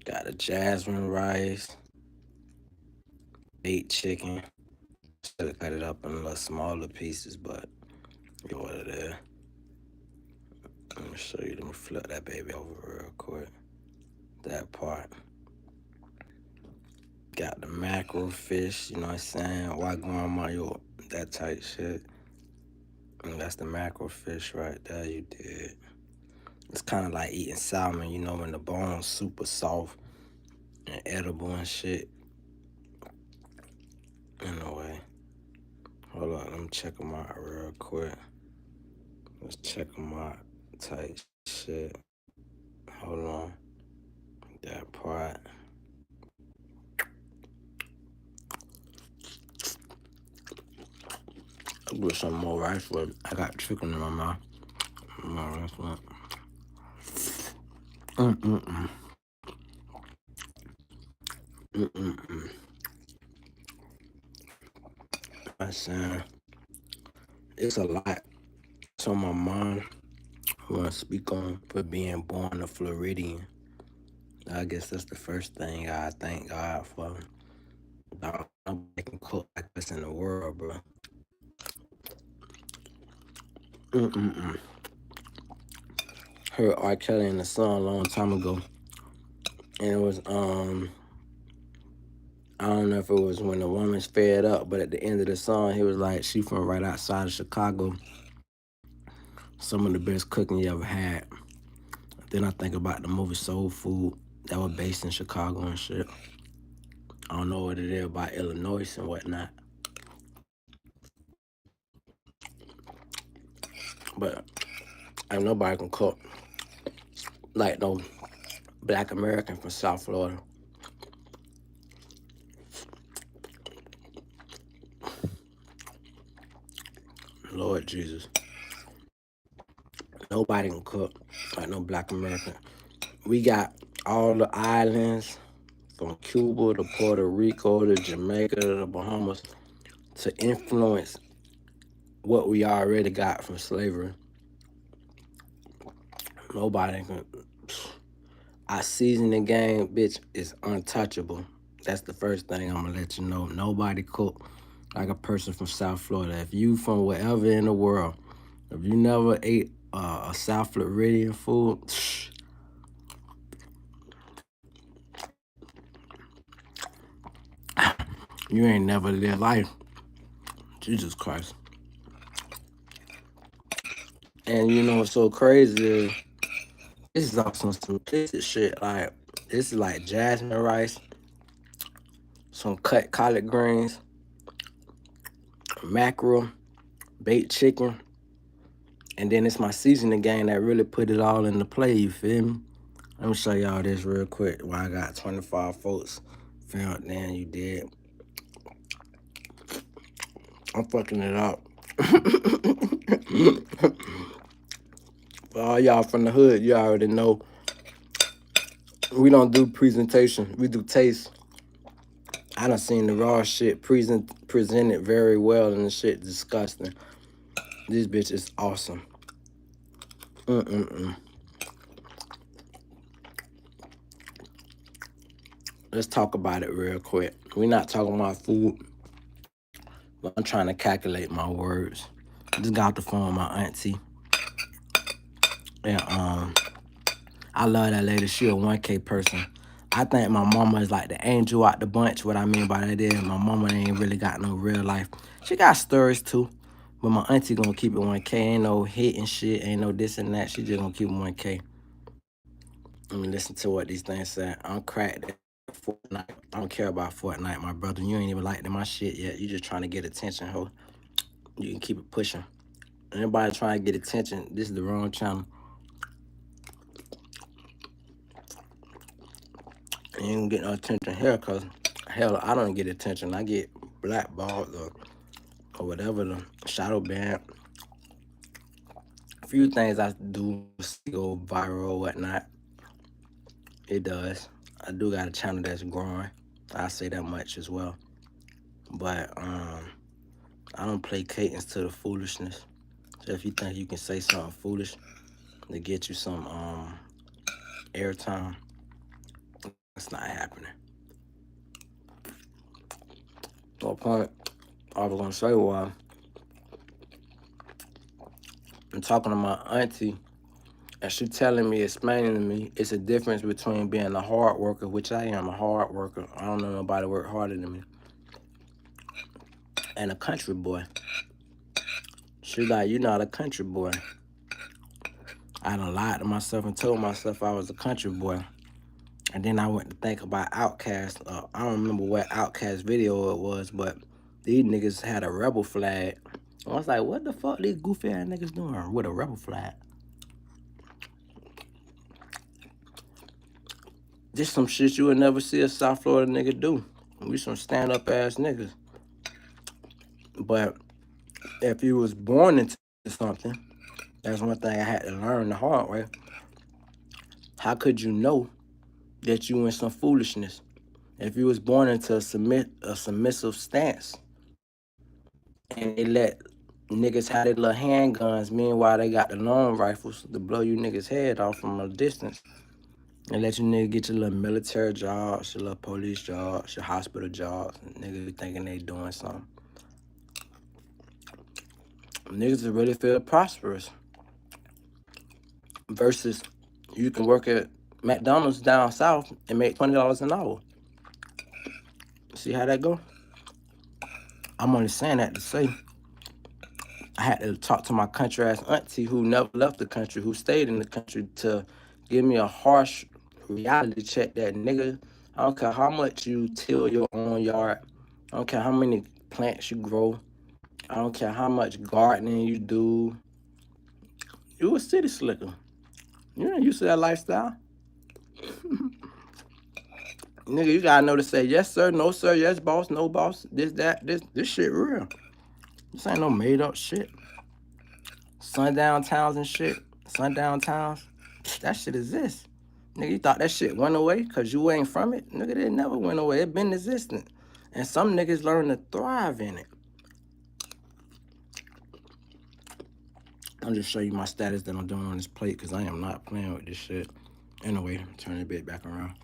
Got the jasmine rice, baked chicken. Should have cut it up in a little smaller pieces, but you know what it is. Let me show you. Let me flip that baby over real quick. That part. Got the mackerel fish, you know what I'm saying? Why grandma, yo, that type shit. And that's the mackerel fish right there, you did. It's kind of like eating salmon, you know, when the bone's super soft and edible and shit. Anyway, hold on, let me check them out real quick. Let's check them out. Type shit. Hold on. That part. I'll do some more rice with it. I got chicken in my mouth. More rice with it. Mm-mm-mm. Mm-mm-mm. I'm saying, it's a lot. So my mom want to speak on for being born a Floridian. I guess that's the first thing I thank God for. Dog, nobody can cook like this in the world, bro. Mm-mm-mm. Heard R. Kelly in the song a long time ago, and it was I don't know if it was when the woman's fed up, but at the end of the song, he was like, "She from right outside of Chicago. Some of the best cooking you ever had." Then I think about the movie Soul Food that was based in Chicago and shit. I don't know what it is about Illinois and whatnot, but ain't nobody can cook like no black American from South Florida. Lord Jesus. Nobody can cook like no black American. We got all the islands from Cuba to Puerto Rico to Jamaica to the Bahamas to influence what we already got from slavery. Nobody can. Our seasoning game, bitch, is untouchable. That's the first thing I'm gonna let you know. Nobody cook like a person from South Florida. If you from wherever in the world, if you never ate a South Floridian food, you ain't never lived life. Jesus Christ. And you know what's so crazy is this is on some simplistic shit. Like this is like jasmine rice, some cut collard greens, mackerel, baked chicken, and then it's my seasoning game that really put it all into play. You feel me? Let me show y'all this real quick. While I got 25 folks found, then you did. I'm fucking it up. For all y'all from the hood, you already know we don't do presentation. We do taste. I done seen the raw shit presented very well and the shit disgusting. This bitch is awesome. Mm-mm-mm. Let's talk about it real quick. We're not talking about food, but I'm trying to calculate my words. I just got off the phone with my auntie. And I love that lady. She a 1K person. I think my mama is like the angel out the bunch. What I mean by that is my mama ain't really got no real life. She got stories too. But my auntie gonna keep it 1K. Ain't no hitting shit. Ain't no this and that. She just gonna keep it 1K. Let me listen to what these things say. I'm cracked at Fortnite. I don't care about Fortnite, my brother. You ain't even liked my shit yet. You just trying to get attention, ho. You can keep it pushing. Anybody trying to get attention, this is the wrong channel. You ain't get no attention here, cause hell, I don't get attention. I get blackballed or whatever the shadow banned. A few things I do go viral or whatnot. It does. I do got a channel that's growing. I say that much as well. But I don't play cadence to the foolishness. So if you think you can say something foolish to get you some airtime, It's not happening. No point. I was gonna say was I'm talking to my auntie, and she telling me, explaining to me, it's a difference between being a hard worker, which I am a hard worker. I don't know nobody work harder than me, and a country boy. She like, you're not a country boy. I done lied to myself and told myself I was a country boy. And then I went to think about Outkast. I don't remember what Outkast video it was, but these niggas had a rebel flag. I was like, what the fuck these goofy ass niggas doing with a rebel flag? This some shit you would never see a South Florida nigga do. We some stand up ass niggas. But if you was born into something, that's one thing I had to learn the hard way. How could you know that you in some foolishness? If you was born into a submissive stance, and they let niggas have their little handguns, meanwhile they got the long rifles to blow you niggas head off from a distance, and let you niggas get your little military jobs, your little police jobs, your hospital jobs, and niggas thinking they doing something. Niggas will really feel prosperous. Versus you can work at McDonald's down south and make $20 an hour. See how that go? I'm only saying that to say I had to talk to my country ass auntie who never left the country, who stayed in the country, to give me a harsh reality check that nigga, I don't care how much you till your own yard, I don't care how many plants you grow, I don't care how much gardening you do, you a city slicker. You ain't used to that lifestyle. Nigga, you gotta know to say yes sir, no sir, yes boss, no boss, this, that, this shit real. This ain't no made up shit. Sundown towns and shit. Sundown towns. That shit exists. Nigga, you thought that shit went away because you ain't from it? Nigga, it never went away. It been existing. And some niggas learn to thrive in it. I'll just show you my status that I'm doing on this plate because I am not playing with this shit. Anyway, turn the bit back around.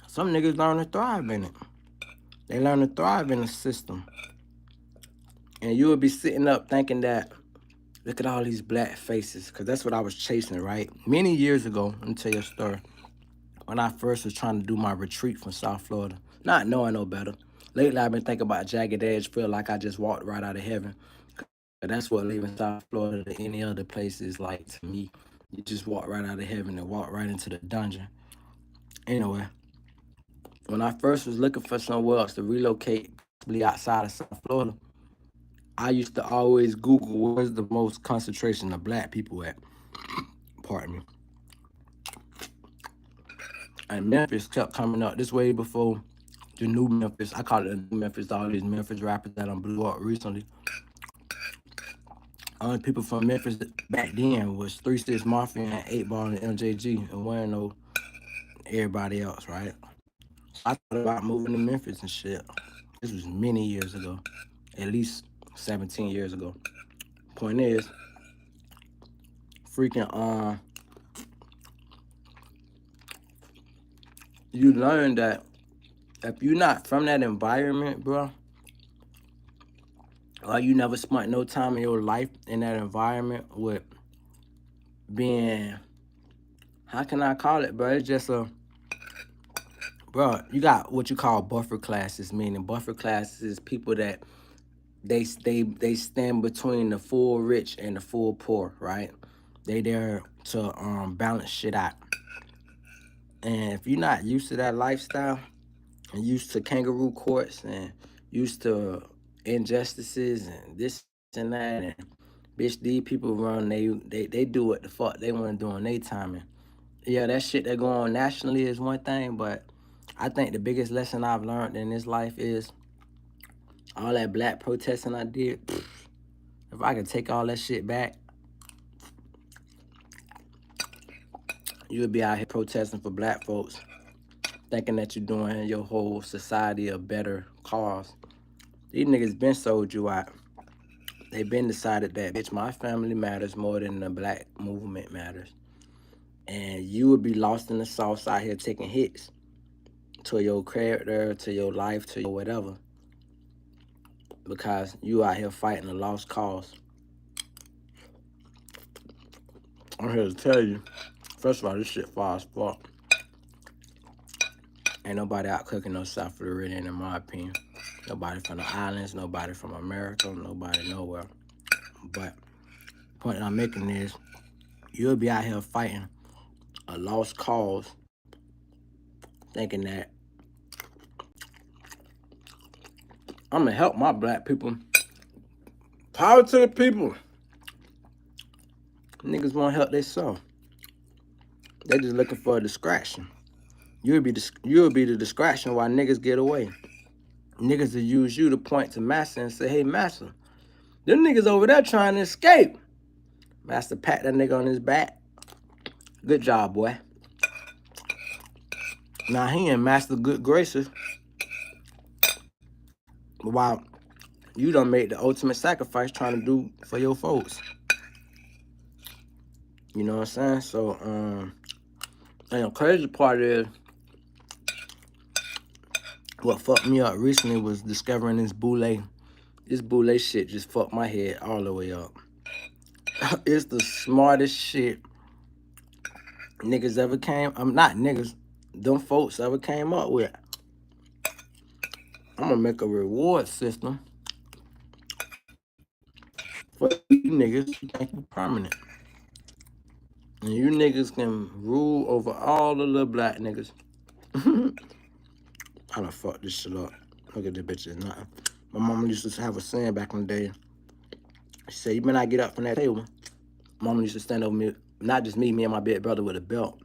Some niggas learn to thrive in it. They learn to thrive in the system. And you would be sitting up thinking that, look at all these black faces, because that's what I was chasing, right? Many years ago, let me tell you a story. When I first was trying to do my retreat from South Florida, not knowing no better. Lately, I've been thinking about Jagged Edge, feel like I just walked right out of heaven. That's what leaving South Florida to any other place is like to me. You just walk right out of heaven and walk right into the dungeon. Anyway, when I first was looking for somewhere else to relocate, possibly outside of South Florida, I used to always Google where's the most concentration of black people at. Pardon me. And Memphis kept coming up. This way before the new Memphis. I call it the new Memphis. All these Memphis rappers that blew up recently. Only people from Memphis back then was 3 6 Mafia and 8 Ball and MJG, and we ain't know everybody else, right? So I thought about moving to Memphis and shit. This was many years ago, at least 17 years ago. Point is, freaking you learn that if you're not from that environment, bro, or you never spent no time in your life in that environment with being, how can I call it, bro? It's just bro, you got what you call buffer classes, meaning buffer classes is people that they stand between the full rich and the full poor, right? They there to balance shit out. And if you're not used to that lifestyle and used to kangaroo courts and used to injustices and this and that, and bitch, these people run, they do what the fuck they want to do on their timing. Yeah, that shit that go on nationally is one thing, but I think the biggest lesson I've learned in this life is all that black protesting I did. If I could take all that shit back, you would be out here protesting for black folks, thinking that you're doing your whole society a better cause. These niggas been sold you out. They been decided that, bitch, my family matters more than the black movement matters. And you would be lost in the sauce out here taking hits to your character, to your life, to your whatever, because you out here fighting a lost cause. I'm here to tell you, first of all, this shit far as fuck. Ain't nobody out cooking no South Floridian, in my opinion. Nobody from the islands, nobody from America, nobody nowhere. But the point that I'm making is, you'll be out here fighting a lost cause, thinking that I'm gonna help my black people. Power to the people. Niggas won't help themselves. They just looking for a distraction. You'll be the distraction while niggas get away. Niggas will use you to point to Master and say, "Hey, Master, them niggas over there trying to escape." Master pat that nigga on his back. Good job, boy. Now he in Master good graces. While you done made the ultimate sacrifice trying to do for your folks. You know what I'm saying? So, and the crazy part is, what fucked me up recently was discovering this boule. This boule shit just fucked my head all the way up. It's the smartest shit niggas ever came. I'm not niggas. Them folks ever came up with. I'm gonna make a reward system for you niggas who think you permanent. And you niggas can rule over all the little black niggas. I done fucked this shit up. Look at this bitch is nothing. My mama used to have a saying back in the day. She said, "You better not get up from that table." Mama used to stand over me, not just me and my big brother with a belt,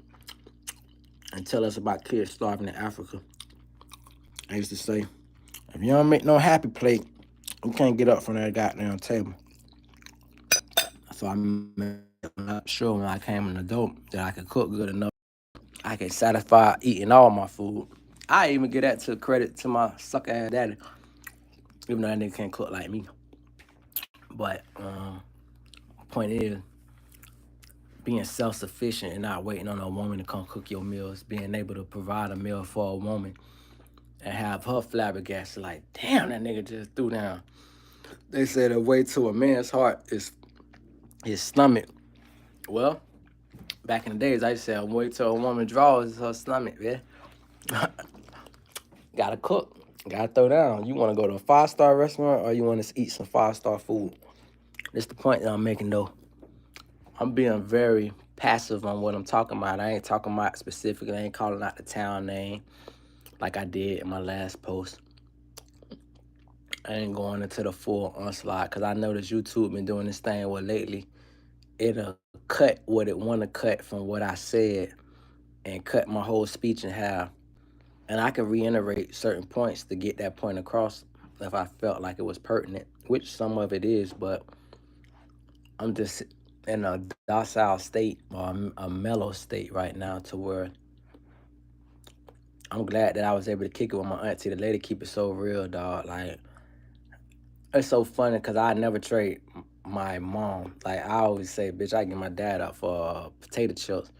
and tell us about kids starving in Africa. I used to say, "If you don't make no happy plate, you can't get up from that goddamn table." So I'm not sure when I came an adult that I could cook good enough. I could satisfy eating all my food. I even get that to credit to my suck ass daddy, even though that nigga can't cook like me. But point is, being self-sufficient and not waiting on a woman to come cook your meals, being able to provide a meal for a woman and have her flabbergasted like, "Damn, that nigga just threw down." They say the way to a man's heart is his stomach. Well, back in the days, I used to say, "A way to a woman's drawers is her stomach, man." Gotta cook. Gotta throw down. You want to go to a 5-star restaurant or you want to eat some 5-star food? That's the point that I'm making, though. I'm being very passive on what I'm talking about. I ain't talking about specifically. I ain't calling out the town name like I did in my last post. I ain't going into the full onslaught because I noticed YouTube been doing this thing where lately it'll cut what it want to cut from what I said and cut my whole speech in half. And I can reiterate certain points to get that point across if I felt like it was pertinent, which some of it is, but I'm just in a docile state or a mellow state right now to where I'm glad that I was able to kick it with my auntie. The lady keep it so real, dog. Like, it's so funny because I never trade my mom. Like, I always say, bitch, I get my dad up for potato chips.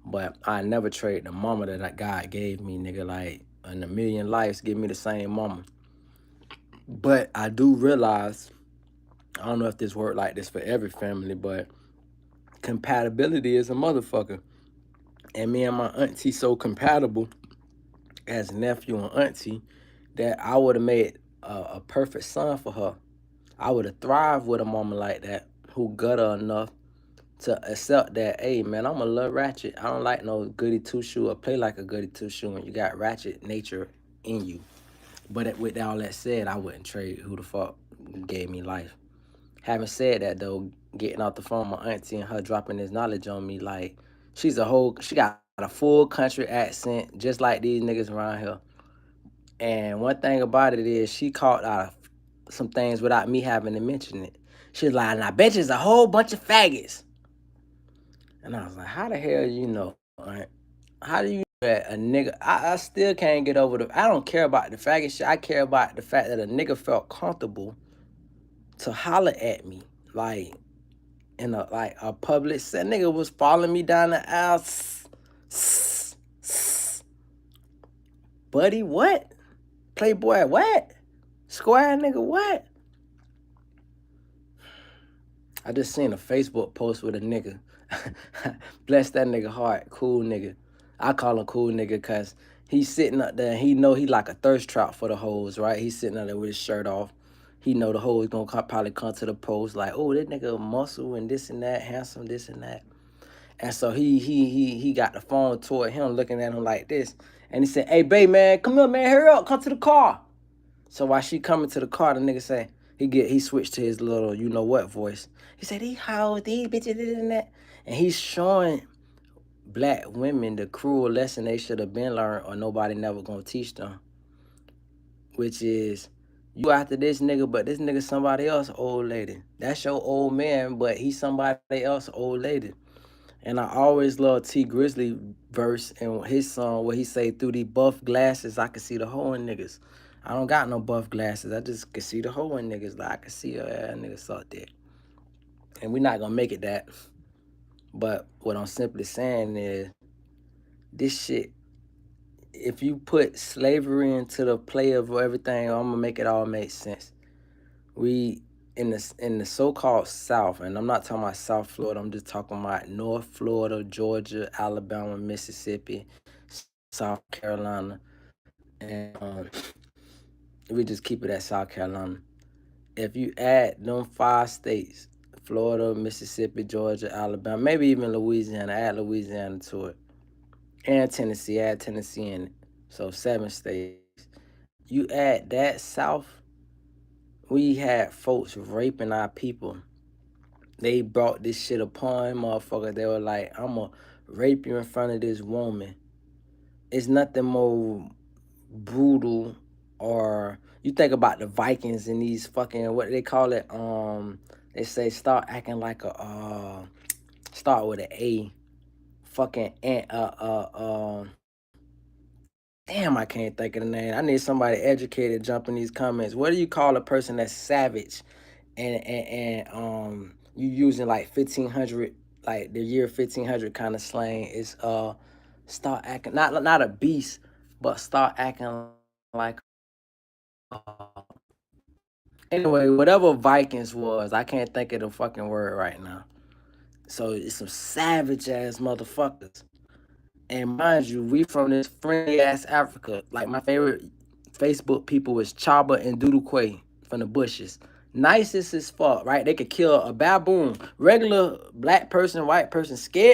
But I never trade the mama that God gave me, nigga. Like, in a million lives, give me the same mama. But I do realize, I don't know if this worked like this for every family, but compatibility is a motherfucker. And me and my auntie so compatible as nephew and auntie that I would have made a perfect son for her. I would have thrived with a mama like that who gutter enough to accept that, hey, man, I'm a little ratchet. I don't like no goody two-shoe or play like a goody two-shoe when you got ratchet nature in you. But with all that said, I wouldn't trade who the fuck gave me life. Having said that, though, getting off the phone with my auntie and her dropping this knowledge on me, like, she got a full country accent, just like these niggas around here. And one thing about it is she caught out some things without me having to mention it. She's like, and I bet you it's a whole bunch of faggots. And I was like, how the hell you know? Right? How do you know that a nigga, I still can't get over I don't care about the faggot shit. I care about the fact that a nigga felt comfortable to holler at me. Like, in a public set. Nigga was following me down the aisle. Buddy, what? Playboy, what? Square nigga, what? I just seen a Facebook post with a nigga. Bless that nigga heart. Cool nigga. I call him cool nigga because he's sitting up there and he know he like a thirst trap for the hoes, right? He's sitting up there with his shirt off. He know the hoes gonna probably come to the post like, oh, that nigga muscle and this and that, handsome, this and that. And so he got the phone toward him, looking at him like this. And he said, hey, babe, man, come here, man, hurry up, come to the car. So while she coming to the car, the nigga say, he switched to his little you know what voice. He said, these hoes, these bitches, this and that. And he's showing black women the cruel lesson they should have been learned or nobody never gonna teach them. Which is, you after this nigga, but this nigga somebody else old lady. That's your old man, but he's somebody else old lady. And I always love T Grizzly verse in his song where he say, through these buff glasses, I can see the hole in niggas. I don't got no buff glasses. I just can see the hole in niggas. Like I can see a nigga suck dick. And we not gonna make it that. But what I'm simply saying is, this shit, if you put slavery into the play of everything, I'm gonna make it all make sense. We in the so-called South, and I'm not talking about South Florida, I'm just talking about North Florida, Georgia, Alabama, Mississippi, South Carolina, and we just keep it at South Carolina. If you add them 5 states, Florida, Mississippi, Georgia, Alabama, maybe even Louisiana, add Louisiana to it, and Tennessee, add Tennessee in it, so 7 states. You add that South, we had folks raping our people. They brought this shit upon motherfuckers. They were like, I'm going to rape you in front of this woman. It's nothing more brutal. Or you think about the Vikings and these fucking, what they call it? They say start acting like start with an A. Fucking, damn, I can't think of the name. I need somebody educated jump in these comments. What do you call a person that's savage and you using like 1500, like the year 1500 kind of slang? Is start acting not a beast, but start acting like anyway, whatever Vikings was, I can't think of the fucking word right now. So it's some savage ass motherfuckers. And mind you, we from this friendly ass Africa. Like my favorite Facebook people was Chaba and Doodoo Quay from the bushes. Nicest as fuck, right? They could kill a baboon, regular black person, white person, scared